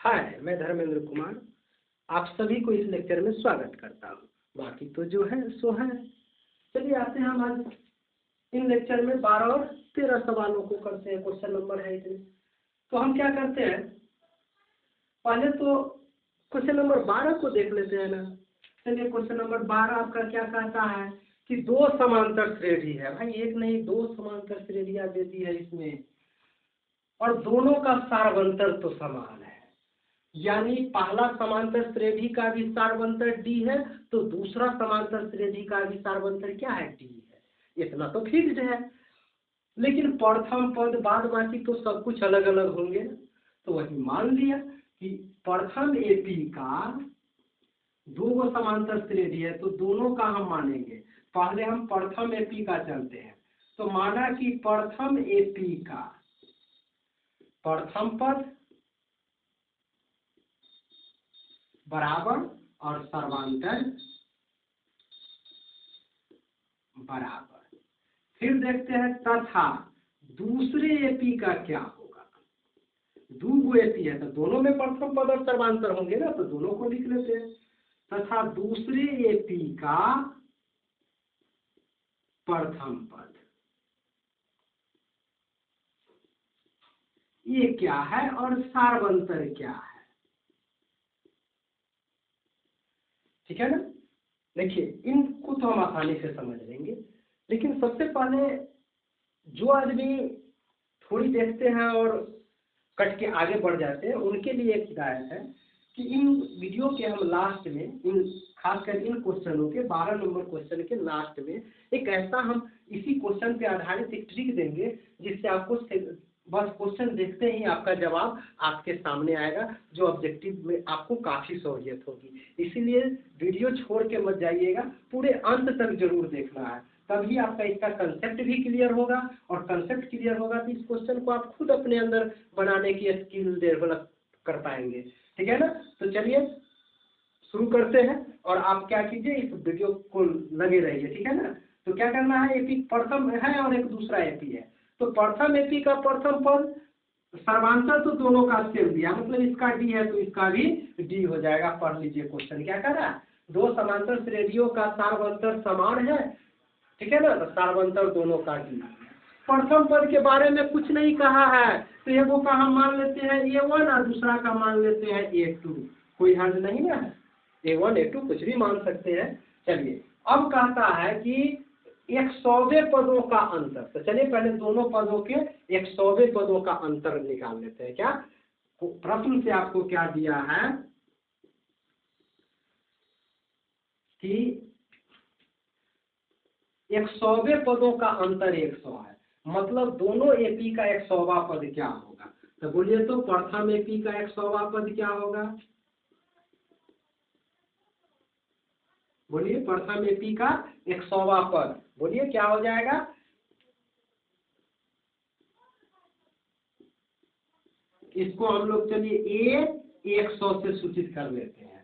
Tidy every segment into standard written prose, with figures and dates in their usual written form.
हाय, मैं धर्मेंद्र कुमार आप सभी को इस लेक्चर में स्वागत करता हूँ। बाकी तो जो है सो है। चलिए आते हैं हम आज इन लेक्चर में 12 और 13 सवालों को करते हैं। क्वेश्चन नंबर है इतने। तो हम क्या करते हैं, पहले तो क्वेश्चन नंबर 12 को देख लेते हैं ना। चलिए क्वेश्चन नंबर 12 आपका क्या कहता है कि दो समांतर श्रेणी है। भाई एक नहीं दो समांतर श्रेणियां देती है इसमें, और दोनों का सारवंतर तो समान है। यानी पहला समांतर श्रेणी का भी सारवंतर डी है, तो दूसरा समांतर श्रेणी का भी सारवंतर क्या है, डी है। इतना तो फिक्स्ड है। लेकिन प्रथम पद बाद बाकी तो सब कुछ अलग अलग होंगे। तो वही मान लिया कि प्रथम एपी का दो समांतर श्रेणी है, तो दोनों का हम मानेंगे। पहले हम प्रथम एपी का चलते हैं। तो माना कि प्रथम एपी का प्रथम पद बराबर और सर्वांतर बराबर। फिर देखते हैं तथा दूसरे एपी का क्या होगा। दो एपी है तो दोनों में प्रथम पद और सर्वांतर होंगे ना, तो दोनों को लिख लेते हैं। तथा दूसरे एपी का प्रथम पद ये क्या है और सारवंतर क्या है। ठीक है ना। देखिए इनको तो हम आसानी से समझ लेंगे, लेकिन सबसे पहले जो आदमी थोड़ी देखते हैं और कट के आगे बढ़ जाते हैं उनके लिए एक हिदायत है कि इन वीडियो के हम लास्ट में इन खासकर इन क्वेश्चनों के 12 नंबर क्वेश्चन के लास्ट में एक ऐसा हम इसी क्वेश्चन पे आधारित एक ट्रिक देंगे जिससे आपको बस क्वेश्चन देखते ही आपका जवाब आपके सामने आएगा, जो ऑब्जेक्टिव में आपको काफ़ी सहूलियत होगी। इसीलिए वीडियो छोड़ के मत जाइएगा, पूरे अंत तक जरूर देखना है, तभी आपका इसका कंसेप्ट भी क्लियर होगा। और कंसेप्ट क्लियर होगा तो इस क्वेश्चन को आप खुद अपने अंदर बनाने की स्किल डेवलप कर पाएंगे। ठीक है ना। तो चलिए शुरू करते हैं और आप क्या कीजिए, इस वीडियो को लगे रहिए। ठीक है ना। तो क्या करना है, एपी प्रथम है और एक दूसरा एपी है। तो प्रथम एपी का प्रथम पद सर्वांतर तो दोनों का सेम दिया, मतलब इसका डी है तो इसका भी डी हो जाएगा। पढ़ लीजिए क्वेश्चन क्या कर रहा है। दो समांतर श्रेणियों का सारवंतर समान है। ठीक है ना। तो सारवंतर दोनों का डी। प्रथम पद के बारे में कुछ नहीं कहा है, तो एगो का हम मान लेते हैं A1 और दूसरा का मान लेते हैं A2। कोई हर्ज नहीं ना है, A1 A2 कुछ भी मान सकते हैं। चलिए अब कहता है कि 100वें पदों का अंतर। तो चलिए पहले दोनों पदों के 100वें पदों का अंतर निकाल लेते हैं। क्या प्रश्न से आपको क्या दिया है कि 100वें पदों का अंतर 100 है, मतलब दोनों एपी का 100वां पद क्या होगा। तो बोलिए तो प्रथम एपी का 100वां पद क्या होगा। बोलिए प्रथम एपी का 100वां पद बोलिए क्या हो जाएगा। इसको हम लोग चलिए A100 से सूचित कर लेते हैं।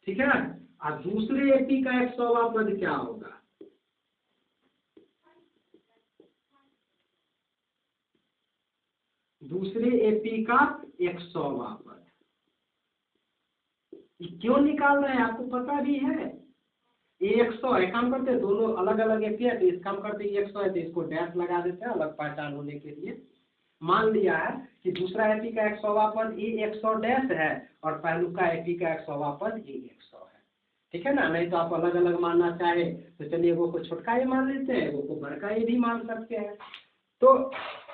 ठीक है ना। और दूसरे एपी का 100वां पद क्या होगा। दूसरे एपी का 100वां पद क्यों निकाल रहे हैं, आपको पता भी है। A100 है, काम करते हैं दोनों अलग अलग एपी है तो इस काम करते हैं A100 है तो इसको डैश लगा देते हैं अलग पहचान होने के लिए। मान लिया है कि दूसरा एपी का 100वां पद A100 डैश है और पहलू का एपी का 100वां पद A100 है। ठीक है ना। नहीं तो आप अलग अलग मानना चाहे तो चलिए वो को छोटका ए मान लेते हैं, वो को बड़का ए भी मान सकते हैं। तो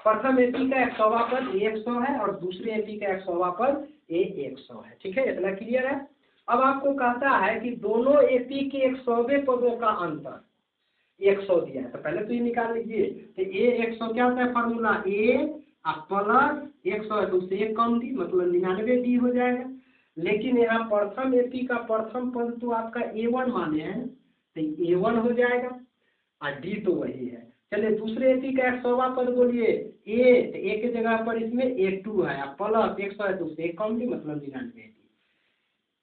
प्रथम एपी का 100वां पद A100 है और दूसरे एपी का 100वां पद A100 है। ठीक है, इतना क्लियर है। अब आपको कहता है कि दोनों एपी के 100वें पदों का अंतर 100 दिया है, तो पहले तो ये निकाल लीजिए। तो A100 क्या होता है फार्मूला, A प्लस 100 है तो उससे एक कम डी, मतलब 99 डी हो जाएगा। लेकिन यहाँ प्रथम एपी का प्रथम पद तो आपका A1 माने हैं तो A1 हो जाएगा और डी तो वही है। चलिए दूसरे एपी का 100वां पद बोलिए A के जगह पर इसमें A2 है प्लस 100 है तो उससे एक कम डी, मतलब 99 डी।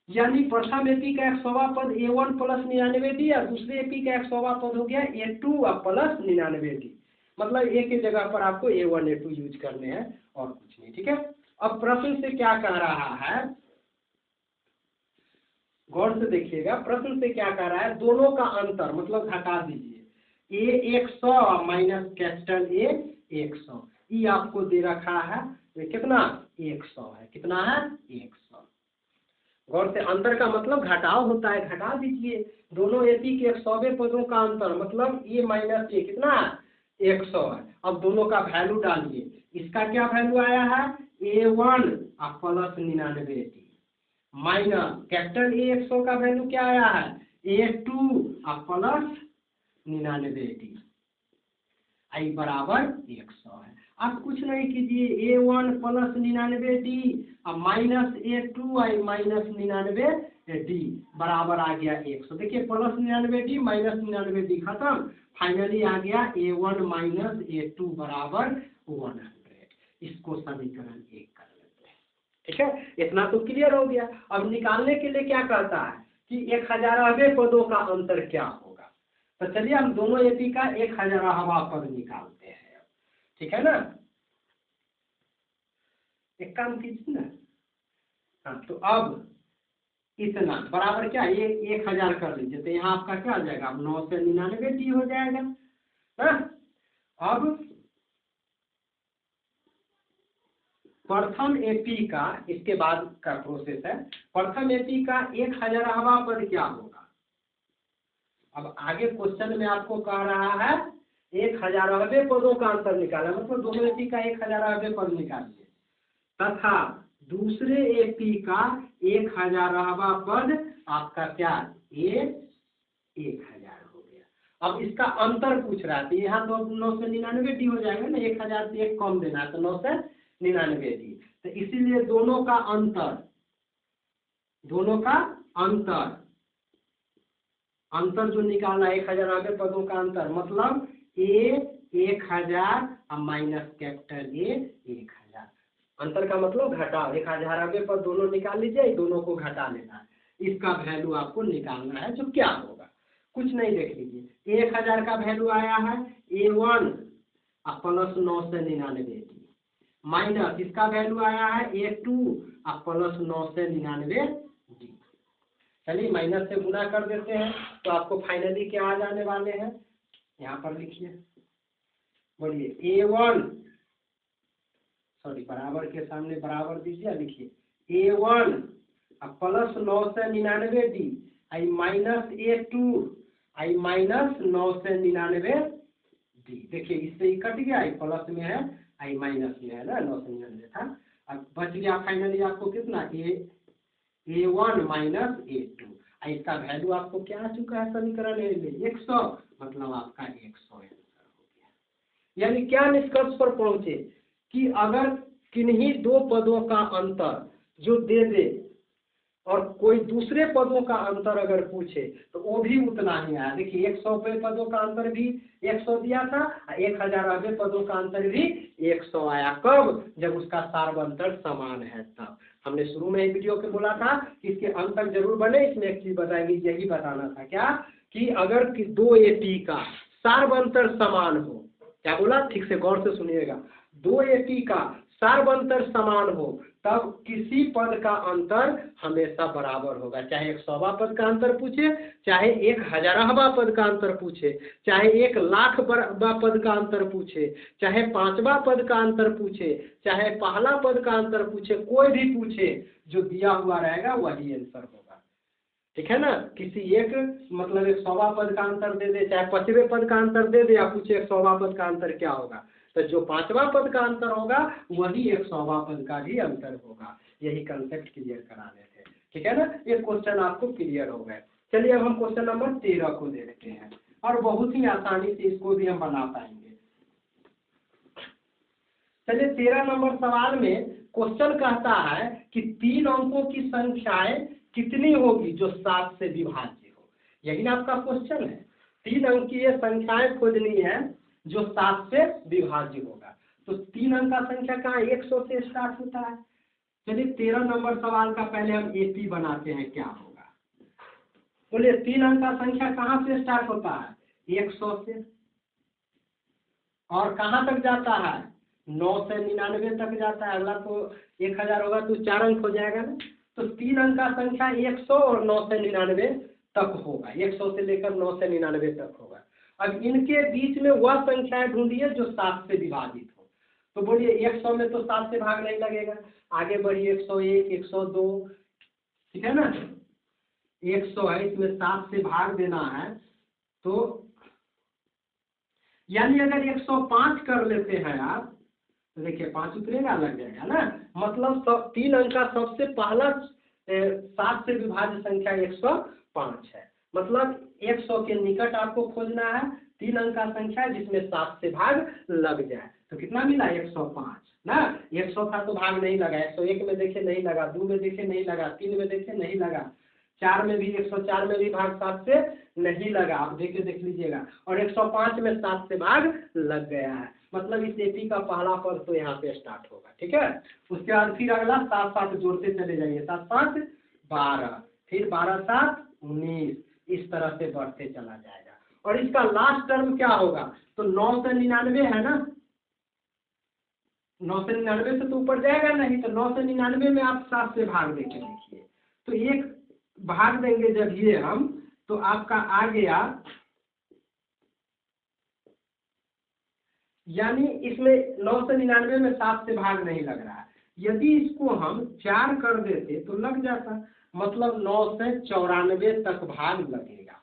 यानी प्रथम एपी का 100वां पद A1 प्लस 99 डी और दूसरे एपी का 100वां पद हो गया A2 प्लस 99 डी, मतलब ए के जगह पर आपको A1 A2 यूज करने हैं और कुछ नहीं। ठीक है। अब प्रश्न से क्या कह रहा है, गौर से देखिएगा, प्रश्न से क्या कह रहा है, दोनों का अंतर मतलब घटा दीजिए, ए 100 माइनस कैपिटल ए 100, ये आपको दे रखा है, ये कितना 100 है, कितना है 100। गौर से, अंतर का मतलब घटाव होता है, घटा दीजिए दोनों एपी के 100वें पदों का अंतर मतलब ए माइनस ए कितना 100 है। अब दोनों का वैल्यू डालिए, इसका क्या वैल्यू आया है A1 plus 99 minus capital A 100 का वैल्यू क्या आया है A2 प्लस 99 आई बराबर 100 है। अब कुछ नहीं कीजिए, A1 प्लस 99D अब माइनस A2 आई माइनस 99D बराबर आ गया 100। देखिए प्लस 99D माइनस 99D खत्म, फाइनली आ गया A1 माइनस A2 बराबर 100। इसको समीकरण 1 कर लेते हैं, ठीक है, इतना तो क्लियर हो गया। अब निकालने के लिए क्या कहता है कि 1000वें पदों का अंतर क्या होगा, तो चलिए हम दोनों एपी का 1000वां पद निकालते हैं, ठीक है ना। एक काम कीजिए ना, हाँ, तो अब इतना बराबर क्या ये 1000 कर लीजिए, तो यहाँ आपका क्या आ जाएगा, अब 9 से 99D हो जाएगा ना। अब प्रथम एपी का, इसके बाद का प्रोसेस है, प्रथम एपी का 1000वां पद क्या होगा। अब आगे क्वेश्चन में आपको कह रहा है 1000वें पदों का अंतर निकाला, मतलब दोनों एपी का 1000वें पद निकालिए, तथा दूसरे एपी का 1000वां पद आपका क्या A 1000 हो गया। अब इसका अंतर पूछ रहा है, यहाँ तो 9 से 99D हो जाएगा ना, 1000 से एक कम देना है, तो 9 से 99D, तो इसीलिए दोनों का अंतर जो निकाला 1000वें पदों का अंतर मतलब A 1000 माइनस कैपिटल A 1000, अंतर का मतलब घटाओ, 1000वें पद दोनों निकाल लीजिए, दोनों को घटा लेना है, इसका वैल्यू आपको निकालना है, जो क्या होगा कुछ नहीं, देख लीजिए 1000 का वैल्यू आया है A1 प्लस 9 से 99D माइनस इसका वैल्यू आया है A2 प्लस 9 से 99D। चलिए माइनस से गुना कर देते हैं, तो आपको फाइनली क्या आ जाने वाले हैं, यहाँ पर लिखिए, बोलिए A1 सॉरी बराबर के सामने बराबर दीजिए, लिखिए A1 प्लस 9 से 99D आई माइनस A2 आई माइनस 9 से 99D। देखिए इससे ही कट गया, आई प्लस में है आई माइनस में है ना, 9 से 99 था, अब बच गया फाइनली आपको कितना A1 माइनस A2, इसका वैल्यू आपको क्या आ चुका है समीकरण में 100, मतलब आपका 100 आंसर हो गया। यानी क्या निष्कर्ष पर पहुंचे कि अगर किन्हीं दो पदों का अंतर जो दे दे और कोई दूसरे पदों का अंतर अगर पूछे तो वो भी उतना ही आया। देखिए 100वें पदों का अंतर भी 100 दिया था, 1000वें पदों का अंतर भी 100 आया। कब, जब उसका सार्वंतर समान है तब। हमने शुरू में ही वीडियो के बोला था कि इसके अंतर जरूर बने, इसमें एक चीज बताएंगे, यही बताना था क्या कि अगर कि दो एपी का सार्वंतर समान हो, क्या बोला ठीक से गौर से सुनिएगा, दो एपी का सार्वंतर समान हो तब किसी पद का अंतर हमेशा बराबर होगा, चाहे 100वां पद का अंतर पूछे, चाहे 1000वां पद का अंतर पूछे, चाहे 1,00,000वां पद का अंतर पूछे, चाहे 5वां पद का अंतर पूछे, चाहे पहला पद का अंतर पूछे, कोई भी पूछे, जो दिया हुआ रहेगा वही आंसर होगा, ठीक है ना। किसी एक मतलब 100वां पद का अंतर दे दे, चाहे 5वें पद का अंतर दे दे, या पूछे 100वां पद का अंतर क्या होगा, तो जो 5वां पद का अंतर होगा वही 100वां पद का भी अंतर होगा। यही कंसेप्ट क्लियर कराने थे, ठीक है ना। ये क्वेश्चन आपको क्लियर हो गए। चलिए अब हम क्वेश्चन नंबर 13 को देखते हैं, और बहुत ही आसानी से इसको भी हम बना पाएंगे। चलिए 13 नंबर सवाल में क्वेश्चन कहता है कि 3 अंकों की संख्याएं कितनी होगी जो 7 से विभाज्य हो। यही ना आपका क्वेश्चन है, 3 अंकीय संख्याएं खोजनी है जो 7 से विभाज्य होगा। तो 3 अंक का संख्या कहाँ 100 से स्टार्ट होता है। चलिए 13 नंबर सवाल का पहले हम एपी बनाते हैं, क्या होगा बोलिए। 3 अंक का संख्या कहाँ से स्टार्ट होता है 100 से, और कहाँ तक जाता है 9 से 99 तक जाता है, अगला तो 1000 होगा तो 4 अंक हो जाएगा ना। तो 3 अंक का संख्या 100 और 9 से 99 तक होगा, 100 से लेकर 9 से 99 तक होगा। अब इनके बीच में वह संख्याएं ढूंढिए जो 7 से विभाजित हो। तो बोलिए 100 में तो 7 से भाग नहीं लगेगा, आगे बढ़िए 101, 102, ठीक है ना। 100 है, इसमें 7 से भाग देना है, तो यानी अगर 105 कर लेते हैं आप, तो देखिए 5 उतरेगा, लग जाएगा ना। मतलब 3 अंक का सबसे पहला 7 से विभाज्य संख्या 105 है। मतलब 100 के निकट आपको खोजना है 3 अंक का संख्या जिसमें 7 से भाग लग जाए। तो कितना मिला? 105 ना। 100 था तो भाग नहीं लगा, 101 में देखे नहीं लगा, 2 में देखे नहीं लगा, 3 में देखे नहीं लगा, 4 में भी 104 में भी भाग 7 से नहीं लगा, आप देख लीजिएगा। और 105 में 7 से भाग लग गया है, मतलब इस एपी का पहला पद तो यहाँ पे स्टार्ट होगा, ठीक है। उसके बाद फिर अगला 7 7 जोड़ते चले जाइए, 7 5 12, फिर 12 7 19, इस तरह से बढ़ते चला जाएगा। और इसका लास्ट टर्म क्या होगा? तो 9 से 99 है ना, 9 से 99 से तो ऊपर जाएगा नहीं, तो 9 से 99 में आप 7 से भाग देके देखिए, तो एक भाग देंगे जब ये हम, तो आपका आ गया, यानी इसमें 9 से 99 में 7 से भाग नहीं लग रहा है। यदि इसको हम 4 कर देते तो लग जाता, मतलब 9 से 94 तक भाग लगेगा।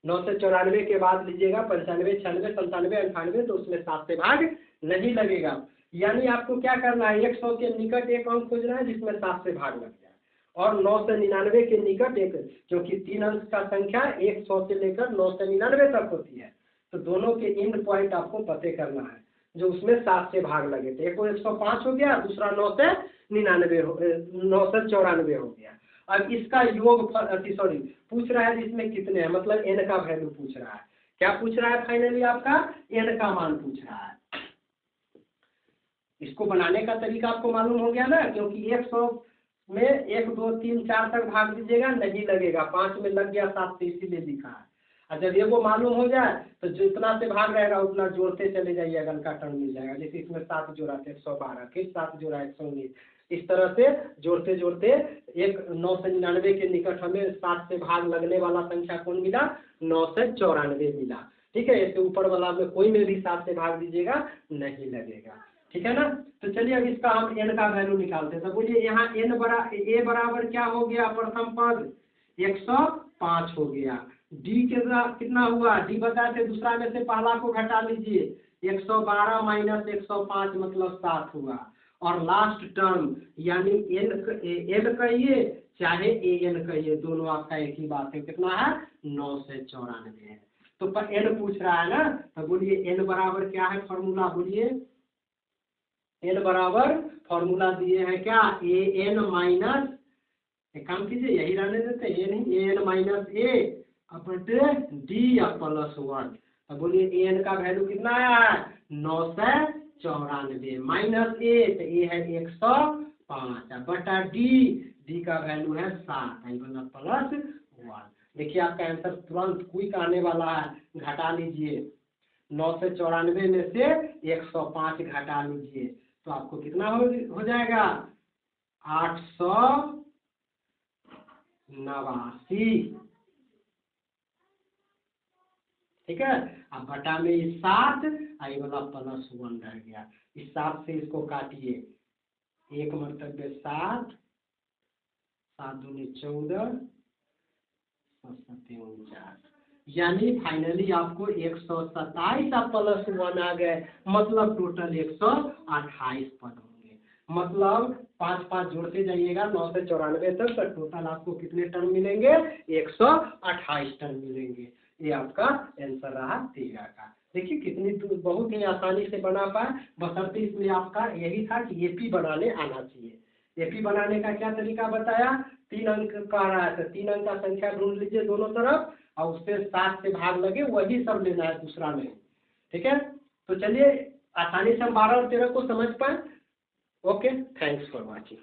9 से 94 के बाद लीजिएगा 95, 96, 97, 98, तो उसमें 7 से भाग नहीं लगेगा। यानी आपको क्या करना है, 100 के निकट एक अंक खोजना है जिसमें 7 से भाग लग जाए, और 9 से 99 के निकट एक, क्योंकि 3 अंक का संख्या 100 से लेकर 9 से 99 तक होती है, तो दोनों के एंड पॉइंट आपको पते करना है जो उसमें 7 से भाग लगे थे। एक 105 हो गया, दूसरा 9 से 94 हो गया। अब इसका योग सॉरी पूछ रहा है जिसमें कितने हैं, मतलब एन का वैल्यू पूछ रहा है। क्या पूछ रहा है? फाइनली आपका एन का मान पूछ रहा है। इसको बनाने का तरीका आपको मालूम हो गया ना, क्योंकि 100 में 1 2 3 4 तक भाग दीजिएगा नहीं लगेगा, 5 में लग गया 7 से, इसीलिए लिखा है। और जब ये वो मालूम हो जाए तो जितना से भाग रहेगा उतना जोड़ते चले जाइए, अगल का टर्म मिल जाएगा। जैसे इसमें 7 जोड़ा 112, फिर 7 जोड़ा 119, इस तरह से जोड़ते जोड़ते एक 9 से 99 के निकट हमें 7 से भाग लगने वाला संख्या कौन मिला? 9 से 94 मिला, ठीक है। इसके ऊपर वाला में कोई में भी 7 से भाग दीजिएगा नहीं लगेगा, ठीक है ना। तो चलिए अब इसका हम एन का वैल्यू निकालते हैं। तो बोलिए यहाँ ए बराबर क्या हो गया? प्रथम पद 105 हो गया। डी कितना हुआ? डी बताए थे दूसरा में से पहला को घटा लीजिए, 112 माइनस 105 मतलब 7 हुआ। और लास्ट टर्म यानी एन कहिए चाहे ए एन कहिए, दोनों आपका एक ही बात है, कितना है? 9 से 94 है। तो एन पूछ रहा है ना, तो बोलिए एन बराबर क्या है? फॉर्मूला बोलिए। एन बराबर फॉर्मूला दिए हैं क्या? ए एन माइनस, एक काम कीजिए यही रहने देते, ए नहीं, A N minus A Apte D plus 1। तो बोलिए ए एन का वैल्यू कितना आया है? 9 से 94 माइनस ए, तो ए है 105 बटा डी का वैल्यू है 7 प्लस 1। देखिए आपका आंसर तुरंत क्विक आने वाला है, घटा लीजिए 9 से 94 में से 105 घटा लीजिए, तो आपको कितना हो जाएगा? 889, ठीक है। अब बटा में इस 7 आई वाला प्लस 1 रह गया, इस 7 से इसको काटिए, 1 मरतबे 7, 7 दूनी 14, 7 49, यानी फाइनली आपको 127 प्लस 1 आ गए, मतलब टोटल 128 पद होंगे। मतलब 5 5 जोड़ते जाइएगा 9 से 94 तक, तो टोटल आपको कितने टर्म मिलेंगे? 128 टर्म मिलेंगे। ये आपका आंसर रहा 13 का। देखिए कितनी बहुत ही आसानी से बना पाए, बशर्ते इसमें आपका यही था कि एपी बनाने आना चाहिए। एपी बनाने का क्या तरीका बताया? 3 अंक का रहा है तो 3 अंक का संख्या ढूंढ लीजिए दोनों तरफ, और उससे 7 से भाग लगे वही सब लेना है, दूसरा नहीं, ठीक है। तो चलिए आसानी से हम 12 और 13 को समझ पाए। Okay, thanks for watching.